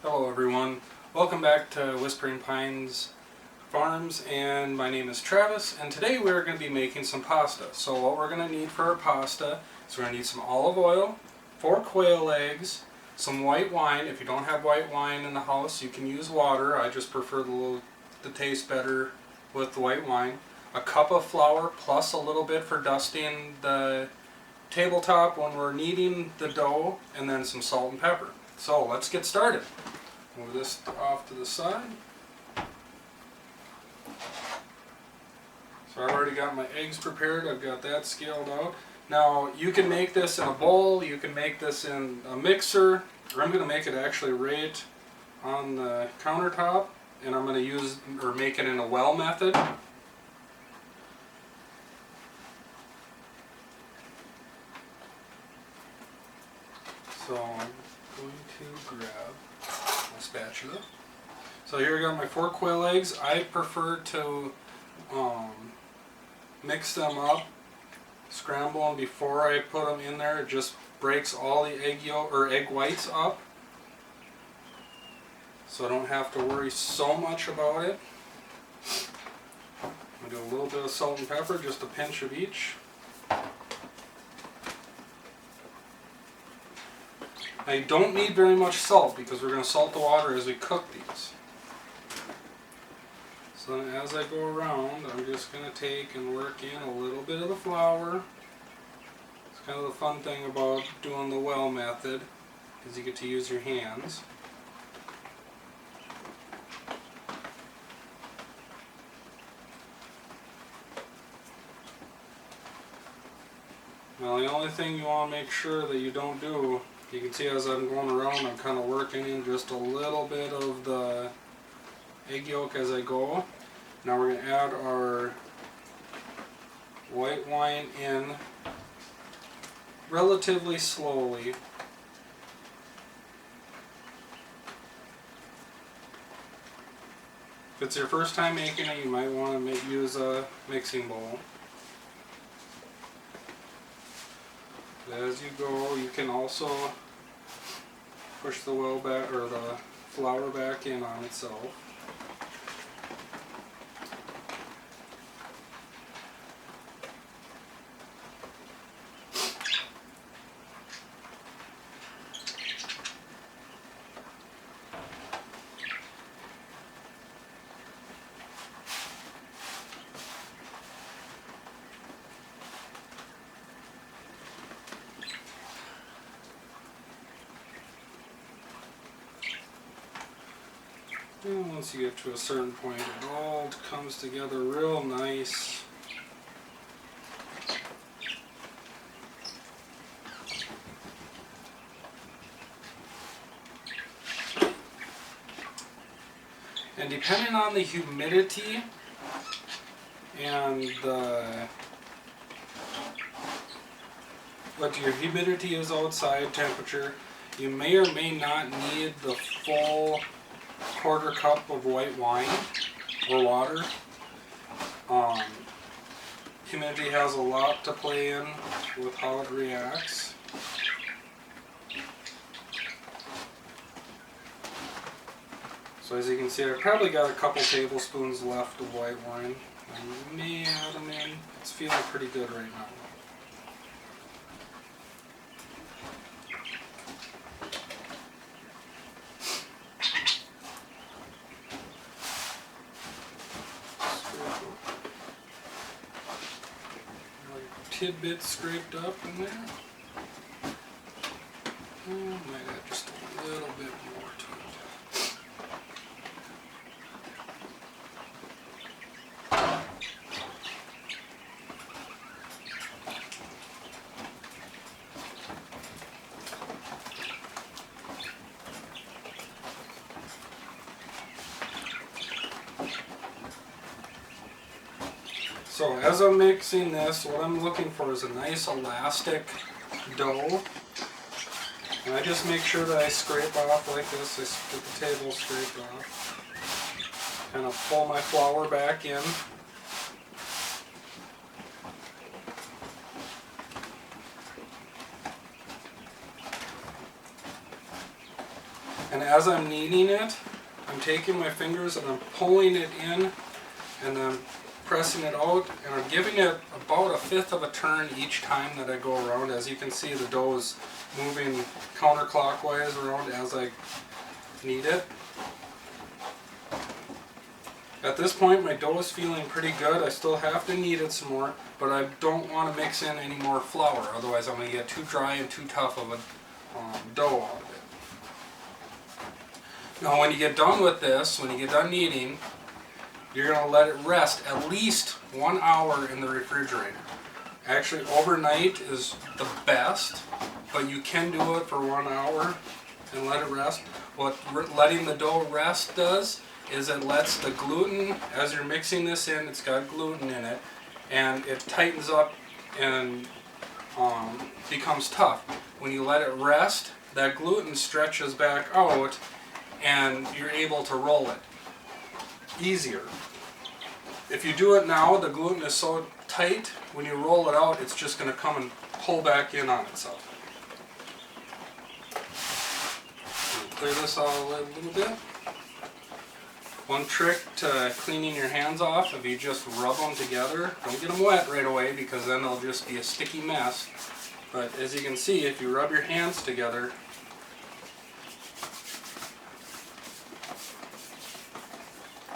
Hello everyone, welcome back to Whispering Pines Farms, and my name is Travis, and today we're going to be making some pasta. So what we're going to need for our pasta is we're going to need some olive oil, 4 quail eggs, some white wine. If you don't have white wine in the house, you can use water. I just prefer the taste better with the white wine. A cup of flour plus a little bit for dusting the tabletop when we're kneading the dough, and then some salt and pepper. So let's get started. Move this off to the side. So I've already got my eggs prepared. I've got that scaled out. Now you can make this in a bowl, you can make this in a mixer, or I'm going to make it actually right on the countertop, and I'm going to make it in a well method. So I'm going to grab my spatula. So here I got my 4 quail eggs. I prefer to mix them up, scramble them before I put them in there. It just breaks all the egg yolk or egg whites up, so I don't have to worry so much about it. I'm going to do a little bit of salt and pepper, just a pinch of each. Now you don't need very much salt because we're going to salt the water as we cook these. So then as I go around, I'm just going to take and work in a little bit of the flour. It's kind of the fun thing about doing the well method, is you get to use your hands. Now the only thing you want to make sure that you don't do, you can see as I'm going around, I'm kind of working in just a little bit of the egg yolk as I go. Now we're going to add our white wine in relatively slowly. If it's your first time making it, you might want to use a mixing bowl. As you go, you can also push the well back, or the flour back in on itself. And once you get to a certain point, it all comes together real nice. And depending on the humidity and what your humidity is outside, temperature, you may or may not need the full 1/4 cup of white wine or water. Humidity has a lot to play in with how it reacts. So as you can see, I've probably got a couple tablespoons left of white wine. I may add them in. It's feeling pretty good right now. Tidbits scraped up in there. Might add just a little bit more to it. So as I'm mixing this, what I'm looking for is a nice elastic dough. And I just make sure that I scrape off like this. I get the table scraped off. Kind of pull my flour back in. And as I'm kneading it, I'm taking my fingers and I'm pulling it in and then pressing it out, and I'm giving it about 1/5 of a turn each time that I go around. As you can see, the dough is moving counterclockwise around as I knead it. At this point, my dough is feeling pretty good. I still have to knead it some more, but I don't want to mix in any more flour. Otherwise, I'm going to get too dry and too tough of a dough out of it. Now, when you get done with this, when you get done kneading, you're going to let it rest at least 1 hour in the refrigerator. Actually, overnight is the best, but you can do it for 1 hour and let it rest. What letting the dough rest does is it lets the gluten, as you're mixing this in, it's got gluten in it, and it tightens up and becomes tough. When you let it rest, that gluten stretches back out and you're able to roll it easier. If you do it now, the gluten is so tight, when you roll it out, it's just going to come and pull back in on itself. Clear this out a little bit. One trick to cleaning your hands off, if you just rub them together, don't get them wet right away because then they'll just be a sticky mess. But as you can see, if you rub your hands together,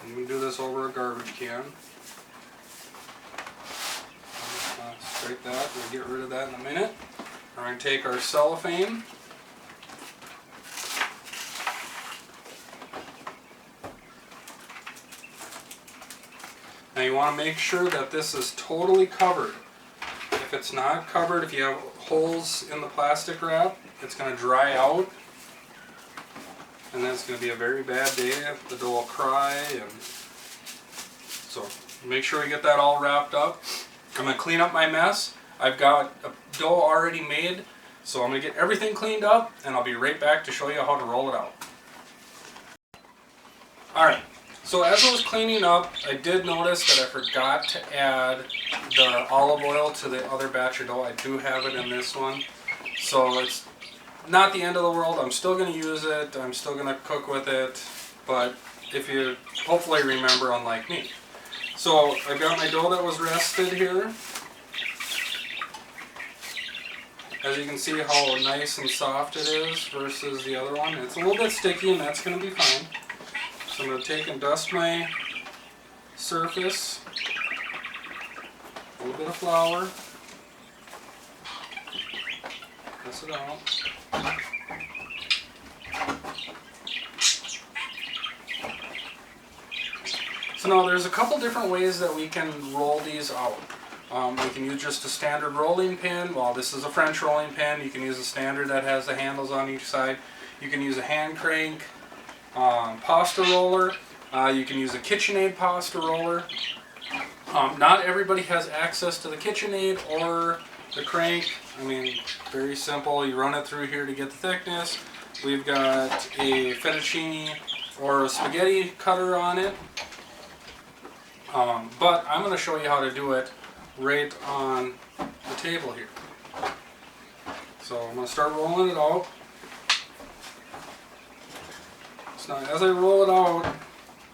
you can do this over a garbage can. Scrape that, we'll get rid of that in a minute. We're going to take our cellophane. Now you want to make sure that this is totally covered. If it's not covered, if you have holes in the plastic wrap, it's going to dry out. And then it's going to be a very bad day. The dough will cry. And so make sure you get that all wrapped up. I'm going to clean up my mess. I've got a dough already made. So I'm going to get everything cleaned up and I'll be right back to show you how to roll it out. Alright. So as I was cleaning up, I did notice that I forgot to add the olive oil to the other batch of dough. I do have it in this one. So it's not the end of the world. I'm still going to use it. I'm still going to cook with it. But if you hopefully remember, unlike me. So I've got my dough that was rested here. As you can see how nice and soft it is versus the other one. It's a little bit sticky and that's going to be fine. So I'm going to take and dust my surface, a little bit of flour, press it out. So now there's a couple different ways that we can roll these out. We can use just a standard rolling pin. Well, this is a French rolling pin. You can use a standard that has the handles on each side. You can use a hand crank pasta roller. You can use a KitchenAid pasta roller. Not everybody has access to the KitchenAid or the crank. I mean, very simple. You run it through here to get the thickness. We've got a fettuccine or a spaghetti cutter on it. But I'm going to show you how to do it right on the table here. So I'm going to start rolling it out. So now as I roll it out,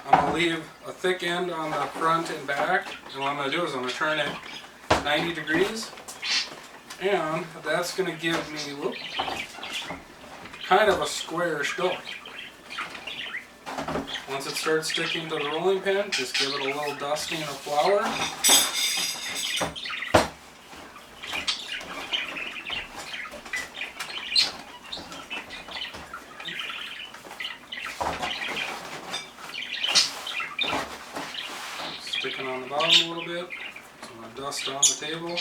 I'm going to leave a thick end on the front and back. And what I'm going to do is I'm going to turn it 90 degrees. And that's going to give me kind of a squarish dough. Once it starts sticking to the rolling pin, just give it a little dusting of flour. Sticking on the bottom a little bit. So I'm going to dust on the table.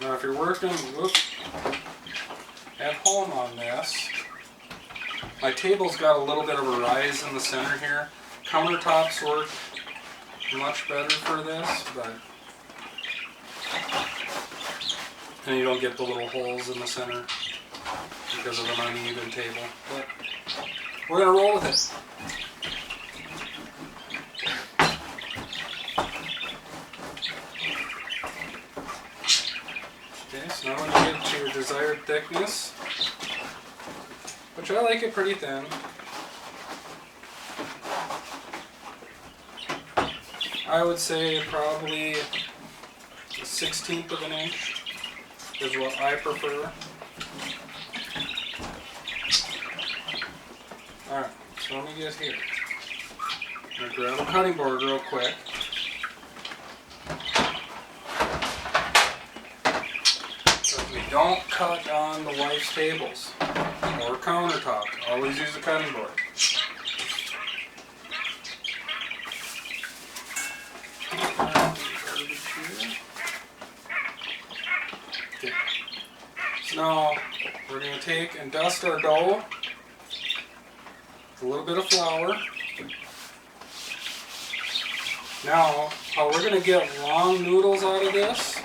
Now if you're working at home on this, my table's got a little bit of a rise in the center here. Countertops work much better for this, but and you don't get the little holes in the center because of an uneven table. But we're going to roll with it. Okay, so now when you get to your desired thickness, which I like it pretty thin, I would say probably 1/16 of an inch is what I prefer. Alright, so let me get here. I'm going to grab a cutting board real quick. So we don't cut on the wife's tables or countertop. Always use a cutting board. Okay. So now we're going to take and dust our dough with a little bit of flour. Now, how we're going to get long noodles out of this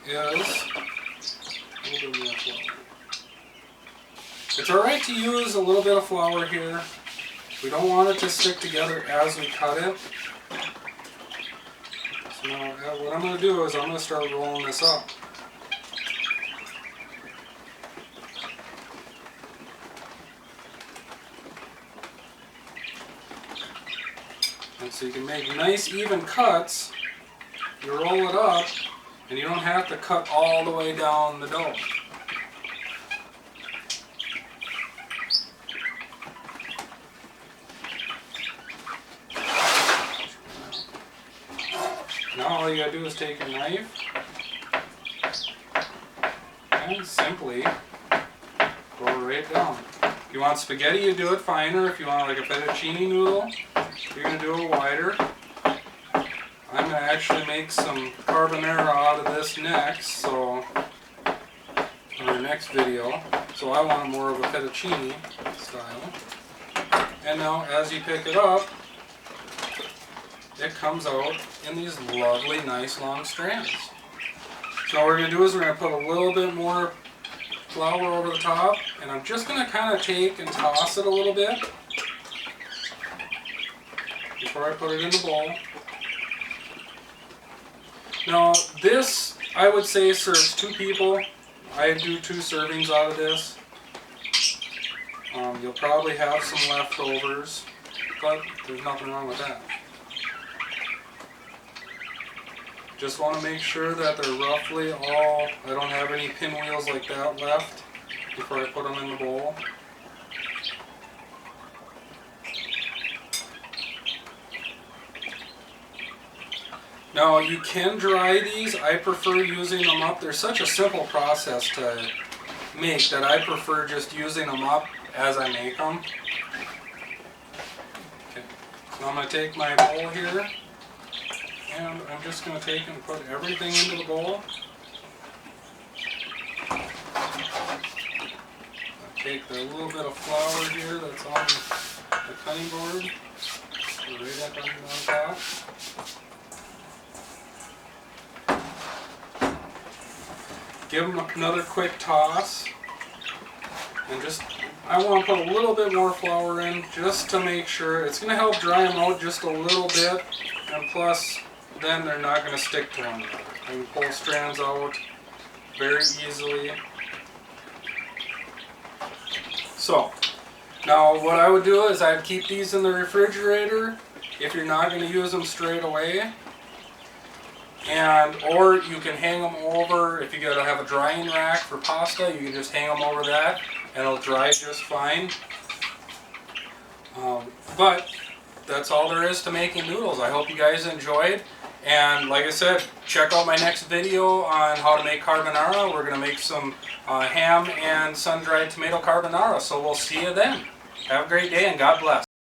is a little bit more flour. It's alright to use a little bit of flour here. We don't want it to stick together as we cut it. So now what I'm going to do is I'm going to start rolling this up. And so you can make nice even cuts. You roll it up and you don't have to cut all the way down the dough. Now all you gotta do is take your knife and simply go right down. If you want spaghetti, you do it finer. If you want like a fettuccine noodle, you're gonna do it wider. I'm gonna actually make some carbonara out of this next, so in our next video. So I want more of a fettuccine style. And now as you pick it up, it comes out in these lovely, nice long strands. So what we're going to do is we're going to put a little bit more flour over the top, and I'm just going to kind of take and toss it a little bit before I put it in the bowl. Now this, I would say, serves 2 people. I do 2 servings out of this. You'll probably have some leftovers, but there's nothing wrong with that. Just want to make sure that they're roughly all, I don't have any pinwheels like that left before I put them in the bowl. Now you can dry these. I prefer using them up. They're such a simple process to make that I prefer just using them up as I make them. Okay, so I'm going to take my bowl here. And I'm just going to take and put everything into the bowl. I'll take the little bit of flour here that's on the cutting board, right up on top. Give them another quick toss. And just, I want to put a little bit more flour in just to make sure. It's going to help dry them out just a little bit. And plus, then they're not going to stick to one another. I can pull strands out very easily. So, now what I would do is I'd keep these in the refrigerator if you're not going to use them straight away. Or you can hang them over, if you gotta have a drying rack for pasta, you can just hang them over that and it'll dry just fine. But that's all there is to making noodles. I hope you guys enjoyed. And like I said, check out my next video on how to make carbonara. We're going to make some ham and sun-dried tomato carbonara. So we'll see you then. Have a great day and God bless.